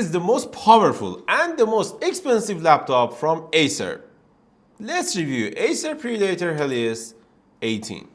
is the most powerful and the most expensive laptop from Acer. Let's review Acer Predator Helios 18.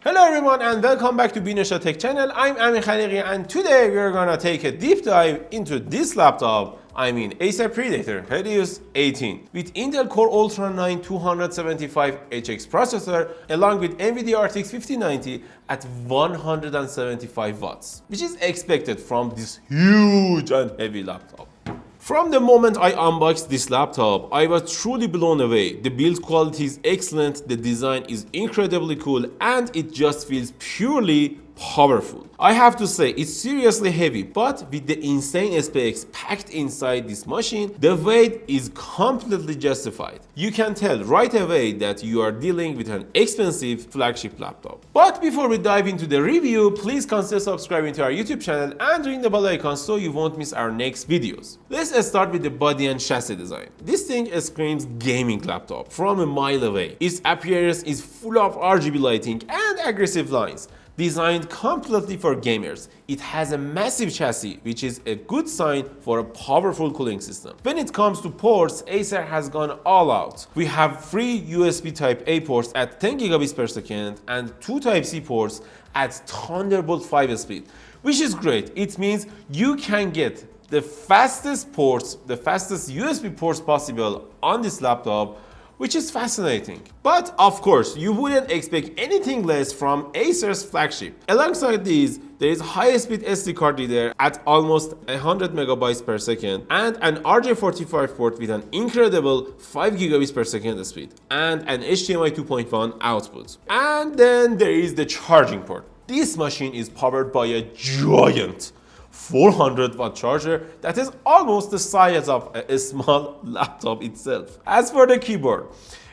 Hello everyone and welcome back to Binosha Tech channel. I'm Amin Khaliqi and today we are gonna take a deep dive into this laptop. I mean Acer Predator Helios 18 with Intel Core Ultra 9 275HX processor along with NVIDIA RTX 5090 at 175 watts, which is expected from this huge and heavy laptop. From the moment I unboxed this laptop, I was truly blown away. The build quality is excellent, the design is incredibly cool, and it just feels purely powerful. I have to say, it's seriously heavy, but with the insane specs packed inside this machine, the weight is completely justified. You can tell right away that you are dealing with an expensive flagship laptop. But before we dive into the review, please consider subscribing to our YouTube channel and ring the bell icon so you won't miss our next videos. Let's start with the body and chassis design. This thing screams gaming laptop from a mile away. Its appearance is full of RGB lighting and aggressive lines. Designed completely for gamers, it has a massive chassis, which is a good sign for a powerful cooling system. When it comes to ports, Acer has gone all out. We have 3 USB Type-A ports at 10 gigabits per second and 2 Type-C ports at Thunderbolt 5 speed, which is great. It means you can get the fastest ports, the fastest USB ports possible on this laptop, which is fascinating. But of course, you wouldn't expect anything less from Acer's flagship. Alongside these, there is high-speed SD card reader at almost 100 megabytes per second and an RJ45 port with an incredible 5 gigabits per second speed and an HDMI 2.1 output. And then there is the charging port. This machine is powered by a giant 400 watt charger that is almost the size of a small laptop itself. As for the keyboard,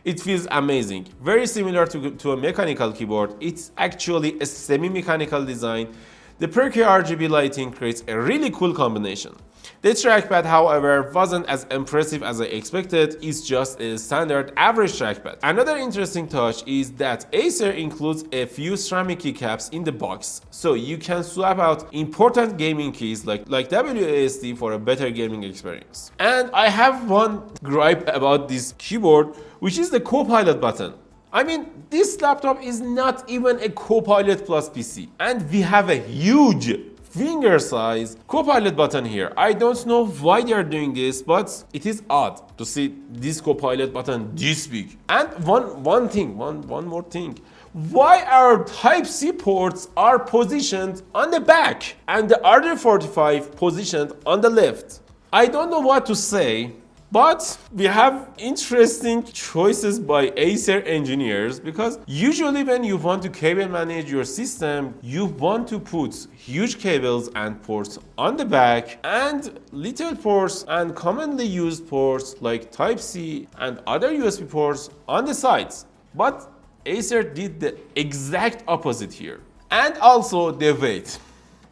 it feels amazing. Very similar to a mechanical keyboard, it's actually a semi-mechanical design. The perky RGB lighting creates a really cool combination. The trackpad, however, wasn't as impressive as I expected. It's just a standard average trackpad. Another interesting touch is that Acer includes a few ceramic keycaps in the box, so you can swap out important gaming keys like WASD for a better gaming experience. And I have one gripe about this keyboard, which is the Copilot button. I mean, this laptop is not even a Copilot Plus PC, and we have a huge finger size Copilot button here. I don't know why they are doing this, but it is odd to see this Copilot button this big. And one more thing. Why our Type-C ports are positioned on the back and the RJ45 positioned on the left? I don't know what to say. But we have interesting choices by Acer engineers because usually when you want to cable manage your system, you want to put huge cables and ports on the back and little ports and commonly used ports like Type-C and other USB ports on the sides. But Acer did the exact opposite here. And also the weight.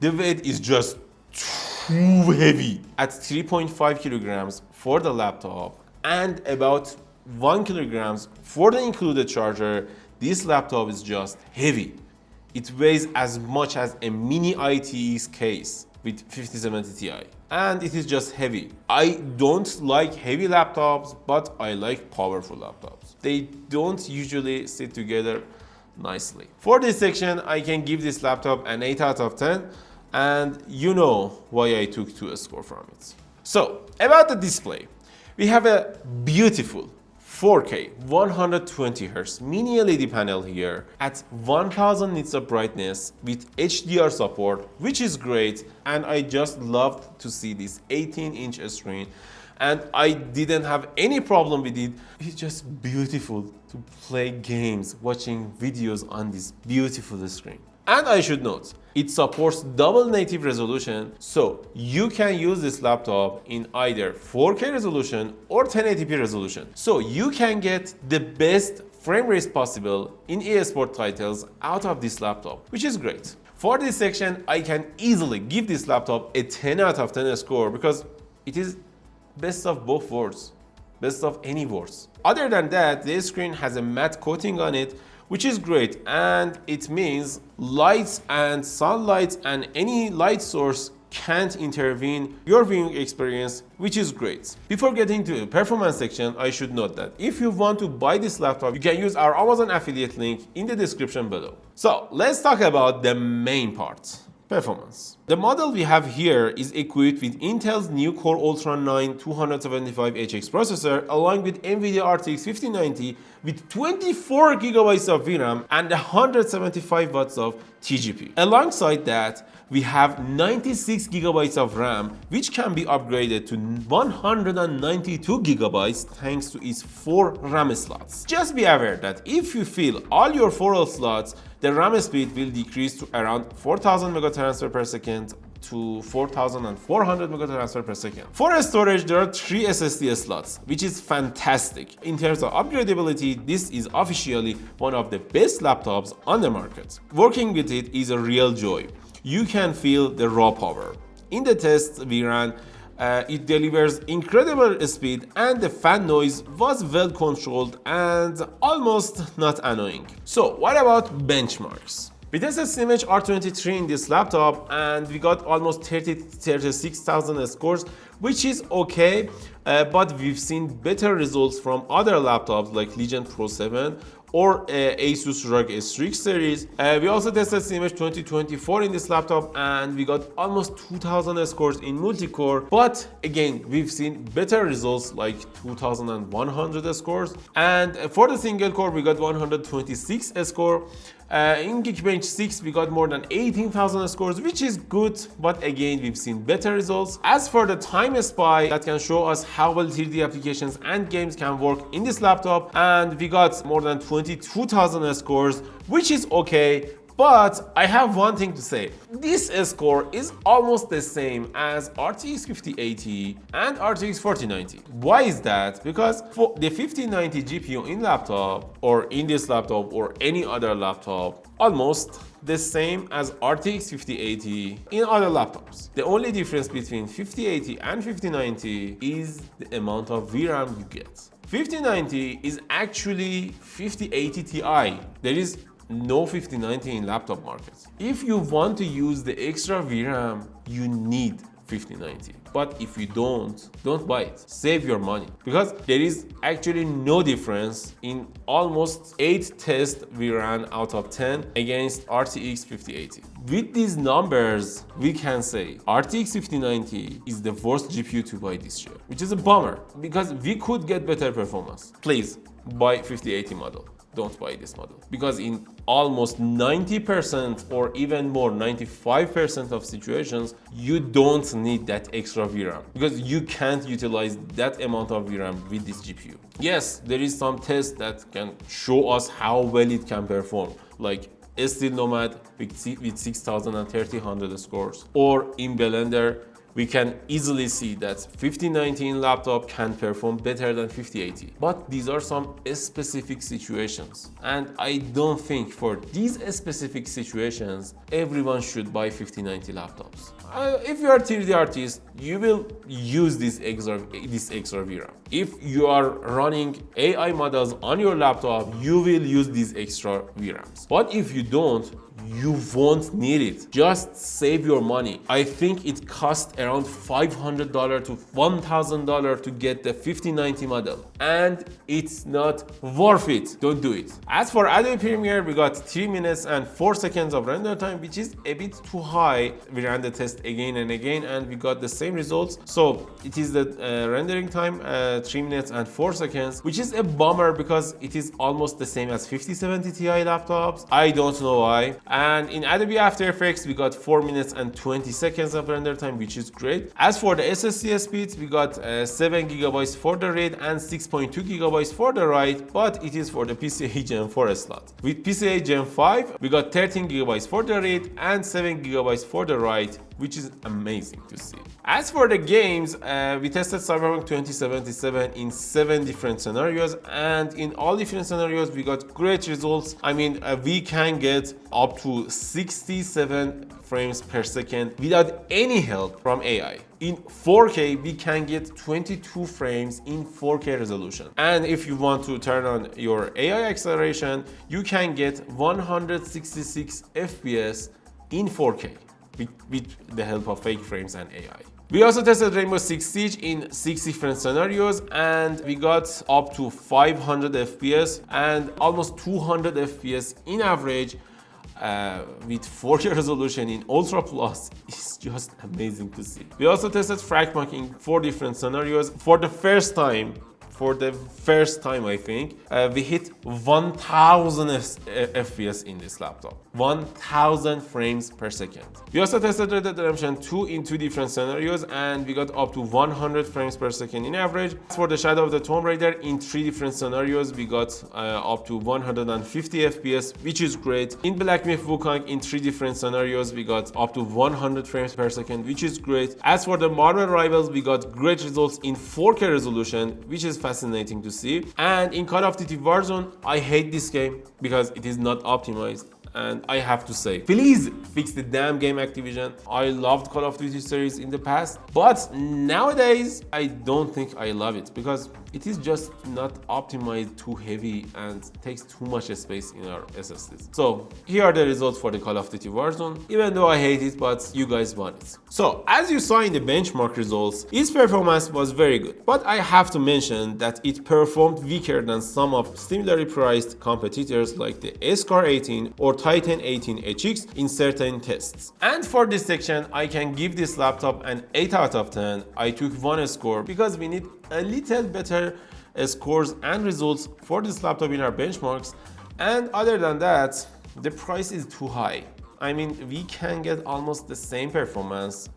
The weight is just too heavy at 3.5 kilograms for the laptop and about 1 kilograms for the included charger. This laptop is just heavy. It weighs as much as a mini IT's case with 5070 Ti, and it is just heavy. I don't like heavy laptops, but I like powerful laptops. They don't usually sit together nicely. For this section, I can give this laptop an 8 out of 10. And you know why I took 2 score from it. So, about the display. We have a beautiful 4K 120Hz mini LED panel here at 1000 nits of brightness with HDR support, which is great, and I just loved to see this 18-inch screen, and I didn't have any problem with it. It's just beautiful to play games, watching videos on this beautiful screen. And I should note, it supports double native resolution, so you can use this laptop in either 4K resolution or 1080p resolution. So you can get the best frame rates possible in eSport titles out of this laptop, which is great. For this section, I can easily give this laptop a 10 out of 10 score because it is best of both worlds, best of any worlds. Other than that, the screen has a matte coating on it, which is great, and it means lights and sunlight and any light source can't intervene your viewing experience, which is great. Before getting to the performance section, I should note that if you want to buy this laptop, you can use our Amazon affiliate link in the description below. So let's talk about the main part. Performance. The model we have here is equipped with Intel's new Core Ultra 9 275HX processor along with NVIDIA RTX 5090 with 24 GB of VRAM and 175 watts of TGP. Alongside that, we have 96 GB of RAM, which can be upgraded to 192 GB thanks to its 4 RAM slots. Just be aware that if you fill all your 4 slots, the RAM speed will decrease to around 4000 megatransfer per second to 4400 megatransfer per second. For storage, there are 3 SSD slots, which is fantastic. In terms of upgradability, this is officially one of the best laptops on the market. Working with it is a real joy. You can feel the raw power. In the tests we ran, it delivers incredible speed and the fan noise was well controlled and almost not annoying. So what about benchmarks? We tested Cinebench R23 in this laptop and we got almost 36,000 scores, which is okay, but we've seen better results from other laptops like Legion Pro 7 or Asus ROG Strix series. We also tested Cinebench 2024 in this laptop and we got almost 2000 scores in multi-core, but again we've seen better results like 2100 scores, and for the single core we got 126 score. In Geekbench 6 we got more than 18,000 scores, which is good, but again we've seen better results. As for the Time Spy, that can show us how well 3D applications and games can work in this laptop, and we got more than 22,000 scores, which is okay. But I have one thing to say. This score is almost the same as RTX 5080 and RTX 4090. Why is that? Because for the 5090 GPU in laptop or in this laptop or any other laptop, almost the same as RTX 5080 in other laptops. The only difference between 5080 and 5090 is the amount of VRAM you get. 5090 is actually 5080 Ti. There is no 5090 in laptop markets. If you want to use the extra VRAM, you need 5090. But if you don't buy it. Save your money. Because there is actually no difference in almost 8 tests we ran out of 10 against RTX 5080. With these numbers, we can say RTX 5090 is the worst GPU to buy this year, which is a bummer because we could get better performance. Please buy 5080 model. Don't buy this model, because in almost 90% or even more, 95% of situations, you don't need that extra VRAM because you can't utilize that amount of VRAM with this GPU. Yes, there is some tests that can show us how well it can perform, like Steel Nomad with 6000 and 3000 scores, or in Blender we can easily see that 5019 laptop can perform better than 5080. But these are some specific situations, and I don't think for these specific situations everyone should buy 5090 laptops. If you are a 3D artist, you will use this extra VRAM. If you are running AI models on your laptop, you will use these extra VRAMs. But if you don't, you won't need it. Just save your money. I think it costs around $500 to $1,000 to get the 5090 model, and it's not worth it. Don't do it. As for Adobe Premiere, we got 3 minutes and 4 seconds of render time, which is a bit too high. We ran the test again and again and we got the same results. So it is the rendering time 3 minutes and 4 seconds, which is a bummer because it is almost the same as 5070 Ti laptops. I don't know why. And in Adobe After Effects, we got 4 minutes and 20 seconds of render time, which is great. As for the SSD speeds, we got 7 GB for the read and 6.2 GB for the write, but it is for the PCIe Gen 4 slot. With PCIe Gen 5, we got 13 GB for the read and 7 GB for the write, which is amazing to see. As for the games, we tested Cyberpunk 2077 in 7 different scenarios, and in all different scenarios we got great results. I mean, we can get up to 67 frames per second without any help from AI. In 4K, we can get 22 frames in 4K resolution. And if you want to turn on your AI acceleration, you can get 166 FPS in 4K with the help of fake frames and AI. We also tested Rainbow Six Siege in 6 different scenarios, and we got up to 500 FPS and almost 200 FPS in average with 4K resolution in Ultra Plus. It's just amazing to see. We also tested FragMock in 4 different scenarios. For the first time, I think, we hit 1000 FPS in this laptop. 1000 frames per second. We also tested Red Dead Redemption 2 in 2 different scenarios, and we got up to 100 frames per second in average. For the Shadow of the Tomb Raider in 3 different scenarios, we got up to 150 FPS, which is great. In Black Myth Wukong in 3 different scenarios, we got up to 100 frames per second, which is great. As for the Marvel Rivals, we got great results in 4K resolution, which is fascinating to see. And in Call of Duty Warzone, I hate this game because it is not optimized. And I have to say, please fix the damn game, Activision. I loved Call of Duty series in the past, but nowadays I don't think I love it because it is just not optimized, too heavy and takes too much space in our SSDs. So here are the results for the Call of Duty Warzone, even though I hate it, but you guys want it. So as you saw in the benchmark results, its performance was very good, but I have to mention that it performed weaker than some of similarly priced competitors like the Acer 18 or Titan 18HX in certain tests. And for this section, I can give this laptop an 8 out of 10. I took 1 score because we need a little better scores and results for this laptop in our benchmarks. And other than that, the price is too high. I mean, we can get almost the same performance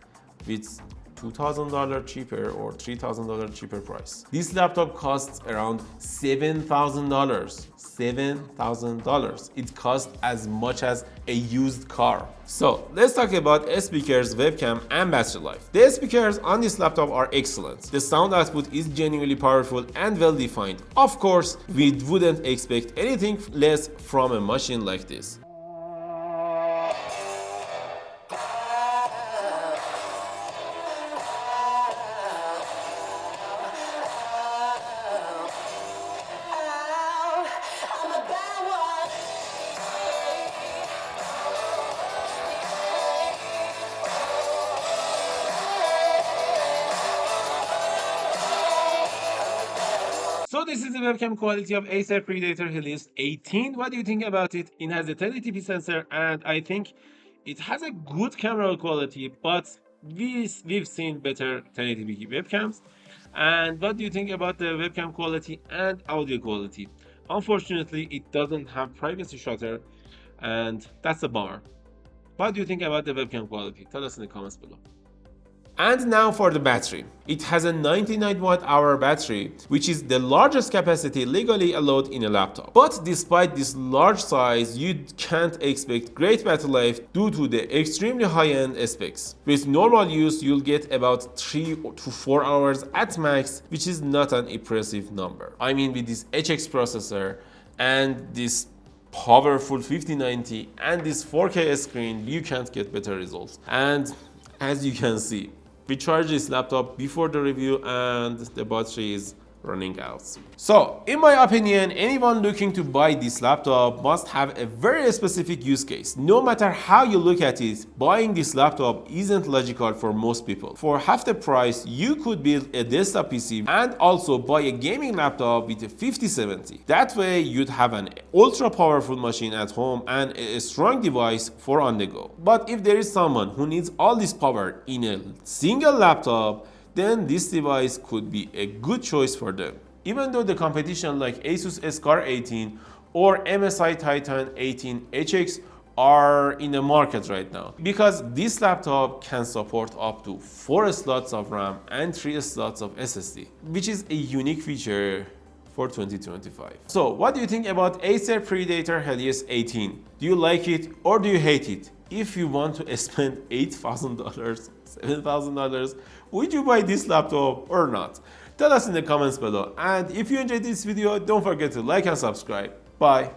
with $2,000 cheaper or $3,000 cheaper price. This laptop costs around $7,000. $7,000. It costs as much as a used car. So let's talk about speakers, webcam, and battery life. The speakers on this laptop are excellent. The sound output is genuinely powerful and well defined. Of course, we wouldn't expect anything less from a machine like this. So this is the webcam quality of Acer Predator Helios 18. What do you think about it? It has a 1080p sensor, and I think it has a good camera quality, but we've seen better 1080p webcams. And what do you think about the webcam quality and audio quality? Unfortunately, it doesn't have privacy shutter, and that's a bummer. What do you think about the webcam quality? Tell us in the comments below. And now for the battery. It has a 99 watt-hour battery, which is the largest capacity legally allowed in a laptop. But despite this large size, you can't expect great battery life due to the extremely high-end specs. With normal use, you'll get about 3 to 4 hours at max, which is not an impressive number. I mean, with this HX processor and this powerful 5090 and this 4K screen, you can't get better results. And as you can see, we charged this laptop before the review and the battery is running out. So, in my opinion, anyone looking to buy this laptop must have a very specific use case. No matter how you look at it, buying this laptop isn't logical for most people. For half the price, you could build a desktop PC and also buy a gaming laptop with a 5070. That way, you'd have an ultra powerful machine at home and a strong device for on the go. But if there is someone who needs all this power in a single laptop, then this device could be a good choice for them. Even though the competition like Asus Scar 18 or MSI Titan 18HX are in the market right now, because this laptop can support up to 4 slots of RAM and 3 slots of SSD, which is a unique feature for 2025. So what do you think about Acer Predator Helios 18? Do you like it or do you hate it? If you want to spend $8,000, $7,000, would you buy this laptop or not? Tell us in the comments below, and if you enjoyed this video, don't forget to like and subscribe. Bye.